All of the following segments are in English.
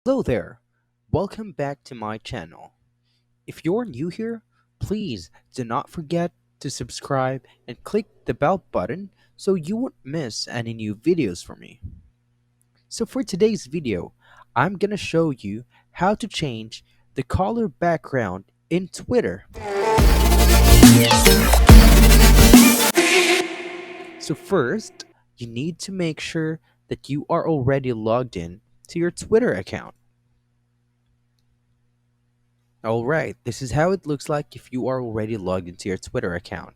Hello there, welcome back to my channel. If you're new here, please do not forget to subscribe and click the bell button so you won't miss any new videos from me. So for today's video, I'm gonna show you how to change the color background in Twitter. So first, you need to make sure that you are already logged in to your Twitter account. Alright, this is how it looks like if you are already logged into your Twitter account.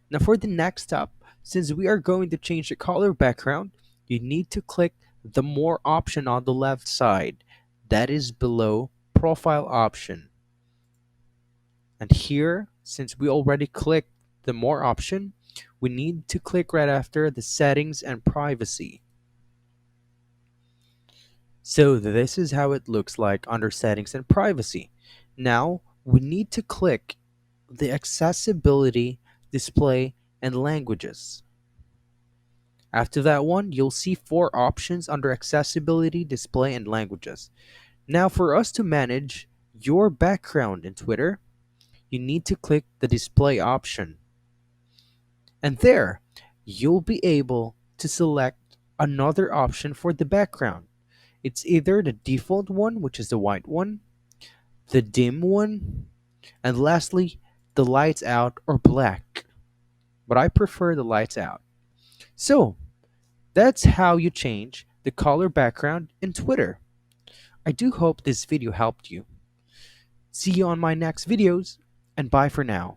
Now for the next step, since we are going to change the color background, you need to click the More option on the left side. That is below Profile option. And here, since we already clicked the More option, we need to click right after the Settings and Privacy. So this is how it looks like under Settings and Privacy. Now, we need to click the Accessibility, Display, and Languages. After that one, you'll see four options under Accessibility, Display, and Languages. Now, for us to manage your background in Twitter, you need to click the Display option. And there, you'll be able to select another option for the background. It's either the default one, which is the white one, the dim one, and lastly, the lights out or black. But I prefer the lights out. So, that's how you change the color background in Twitter. I do hope this video helped you. See you on my next videos, and bye for now.